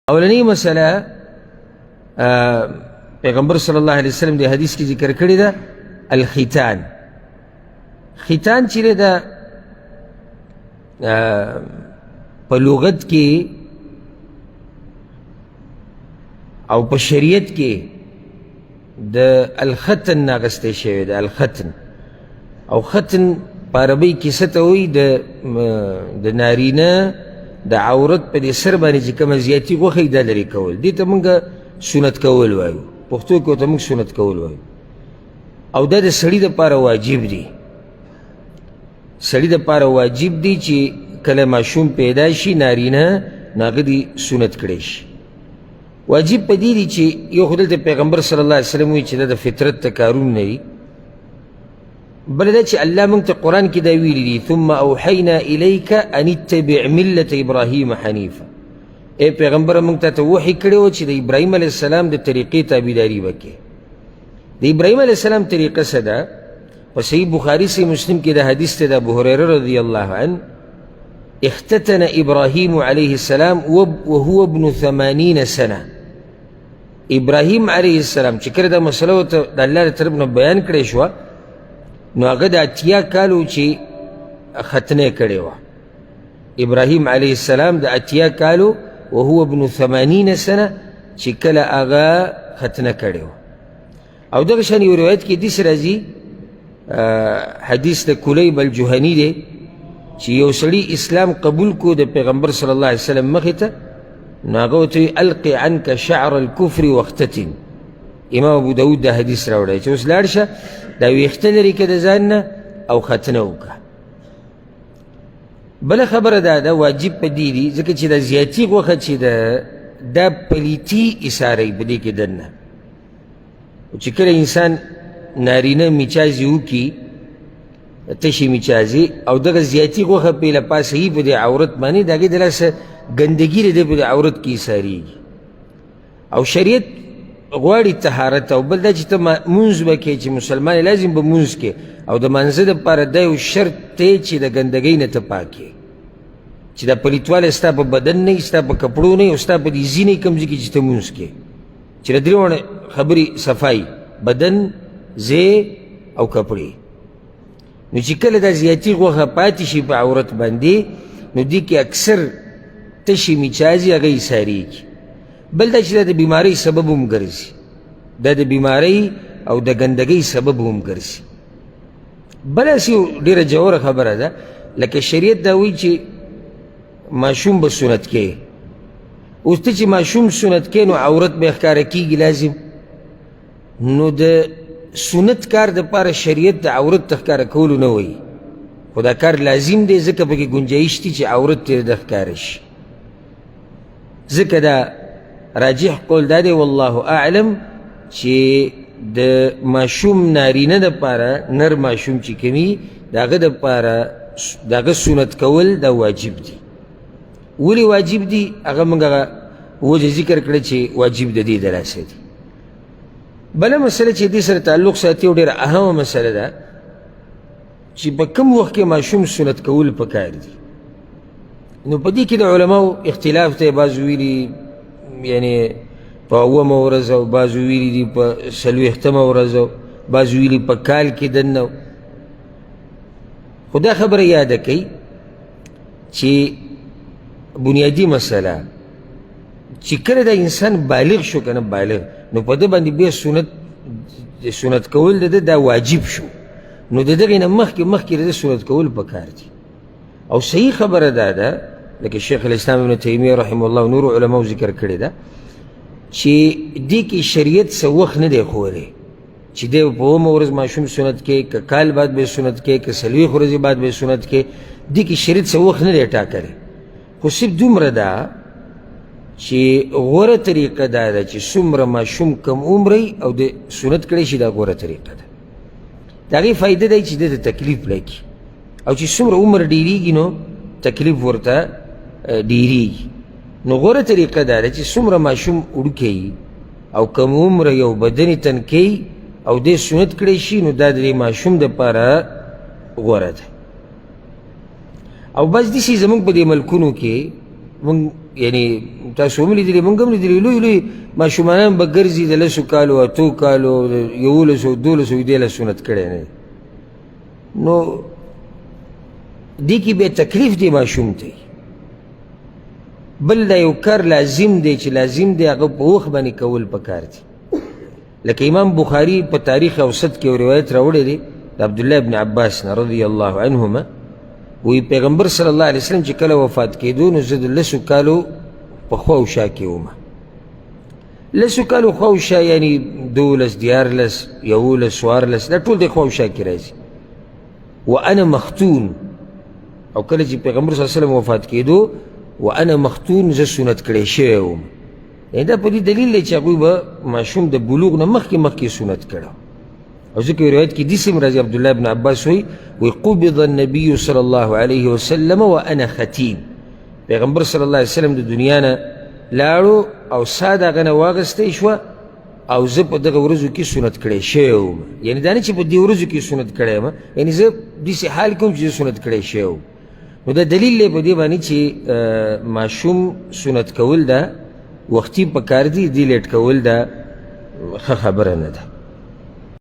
اولنی مسئله پیغمبر صلی الله علیه وسلم دی حدیث کی ذکر کړی ده الختان. ختان چې ده په لغت کې او په شریعت کې د الختن ناغسته شوی ده. الختن او ختن په عربی کې څه ته وایي؟ د نارینه د عورت په دې سر باندې چې کومه زیاتي غوښه یې دا لرې کول، دې ته موږ سنت کول وایو، پښتو کې ورته موږ سنت کول وایو. او دا د سړي دپاره واجب دی. سړي دپاره واجب دی چې کله ماشوم پیدا شي نارینه نو هغه دې سنت کړی شي. واجب په دې دی چې یو خو دلته پیغمبر صلی الله علیه وسلم وایي چې دا د فطرت ته کارونه نه دي، بل دا چې الله موږ ته قرآن کې دا ویلي دي ثم اوحینا الیک ان اتبع ملت ابراهیم حنیفا. ای پیغمبر موږ ته وحی کړی و چې د ابراهیم علیه السلام د طریقې تابعداري وکړې. د ابراهیم علیه السلام طریقه څه ده؟ په صحیح بخاري صحیح مسلم کې دا حدیث ته د ابو هریره رضی الله عنه اختتن ابراهیم علیه السلام وهو ابن 80 سنه. ابراهیم علیه السلام چې کله دا مسله ورته د الله له طرف نه بیان کړې شوه نو هغه د 80 کالو چې ختنه کړې وه. ابراهیم علیه السلام د 80 کالو وهو ابن 80 سنه چې کله هغه ختنه کړې وه. او دغه شان یو روایت کې داسې راځي، حدیث د کلیب الجهني دی چې یو سړي اسلام قبول کو د پیغمبر صلی الله علیه وسلم مخې ته، نو هغه ورته وایي القي عنک شعر الکفر واختتن. امام ابو داود دا حدیث راوړی چې اوس لاړ شه دا ویښته لرې که د ځان نه او ختنه وکړه. بله خبره دا ده واجب په دې دي ځکه چې دا زیاتي غوښه چې ده دا پلیتي ایساروي په دې کې دننه. چې کله انسان نارینه میچازي وکړي تشي میچازي او دغه زیاتي غوښه پې له پاسه یي په دې عورت باندې د هغې د لاسه ګندګي د دې په دې عورت کې ایسارېږي. او شریعت غواړي طهارت، او بل دا چې ته مونځ به کوې چې مسلمان لازم به مونځ کې، او د مانځه دپاره دا یو شرط دی چې د ګندګۍ نه ته پاک یې، چې دا پلیتوالی ستا په بدن نه وي، ستا په کپړو نه وي، او ستا په دې ځینې کوم ځای کې چې ته مونځ کې، چې د درې واړه خبرې صفایي بدن، ځای او کپړې. نو چې کله دا زیاتي غوښه پاتې شي په عورت باندې نو دې کې اکثر تشي میچازي هغه ایسارېږي. بل دا چې دا د بیمارۍ سبب هم ګرځي، دا د بیمارۍ او د ګندګۍ سبب هم ګرځي. بله هسې ډېره جوړه خبره ده، لکه شریعت دا وایي چې ماشوم به سنت کوي. اوس ته چې ماشوم سنت کوي نو عورت به ښکاره کېږي لازم، نو د سنت کار دپاره شریعت د عورت ته ښکاره کولو نه وایي، خو دا کار لازم دی ځکه پکې ګنجایش دي چې عورت ته د ښکاره شي. ځکه دا راجح قول دا دی والله اعلم چې د ماشوم نارینه دپاره نر ماشوم چې کوي د هغه دپاره د هغه سنت کول دا واجب دی. ولې واجب دی؟ هغه موږ هغه وجه ذکر کړی چې واجب د دې د لاسه دی. بله مسله چې دې سره تعلق ساتي او ډېره اهمه مسله ده چې په کوم وخت کې ماشوم سنت کول پکار دي. نو په دې کې د علماو اختلاف دی، بعضو ویلي یعنی په اومه ورځ او بعضو ویلي دي په 40مه ورځ او بعضو ویلي په کال کې دننه. خو دا خبره یاده کوي چې بنیادي مسله چې کله دا انسان بالغ شو که نه بالغ نو په ده باندې بیا سنت کول د ده دا واجب شو، نو د دغې نه مخکې د ده سنت کول پکار دي. او صحیح خبره دا ده لکه شیخ الاسلام ابن تیمیه رحمه الله نور علماو ذکر کړی ده چې دې کې شریعت څه وخت نه دی ښولی چې دی په اومه ورځ ماشوم سنت کې، که کال بعد به سنت کې، که 40 ورځې بعد به سنت کې، دې کې شریعت څه وخت نه دی ټاکلی. خو صرف دومره ده چې غوره طریقه دا ده چې څومره ماشوم کم عمری او د سنت کړی شي دا غوره طریقه ده. د هغې فایده دی چې ده د تکلیف لکي، او چې څومره عمر ډېرېږي نو تکلیف ورته ډېرېږي. نو غوره طریقه دا ده چې څومره ماشوم وړوکی او کم عمره یو بدن یې تنکی او دې سنت کړی شي نو دا د دې ماشوم دپاره غوره ده. او بس داسې زموږ په دې ملکونو کې مونږ یعنی تاسو هم لیدلي موږ هم لیدلي لوی لوی ماشومانان به ګرځي د 10 کالو 8 کالو 11 12 دې له سنت کړی نه نو دې کې به تکلیف دی ماشوم ته بل دا یو کار لازم دی چې لازم دی هغه په وخت باندې کول پکار دي لکه امام بخاري په تاریخ اوسط کې یو روایت راوړی دی د عبدالله ابن عباس نه رضی الله عنهما وی پیغمبر صلی الله علیه وسلم چې کله وفات کېدو نو زه د 10 کالو په خوا او شا کې وم 10 کالو خوا او شا یعنی 12 14 11 14 دا ټول د خوا او شا کې راځي وانا مختون او کله چې پیغمبر صلی الله علیه وسلم وفات کېدو وانا مختون زه سنت کړی شوی وم یعنې دا په دې دلیل دی چې هغوی به ماشوم د بلوغ نه مخکې سنت کړه او ځکه روایت کې داسې هم راځي عبدالله بن عباس وایي قبض النبي صلی الله علیه وسلم وانا ختیم پیغمبر صلی الله علیه وسلم د دنیا نه لاړو او ساه د هغه نه واخیستی شوه او زه په دغه ورځو کې سنت کړی شوی وم یعنې دا نه چې په دې ورځو کې سنت کړی یم یعنې زه داسې حال کوم چې زه سنت کړی شوی وم نو دا دلیل دی په دې باندې چې ماشوم سنت کول دا وختي پکار دي دې لیټ کول دا ښه خبره نه ده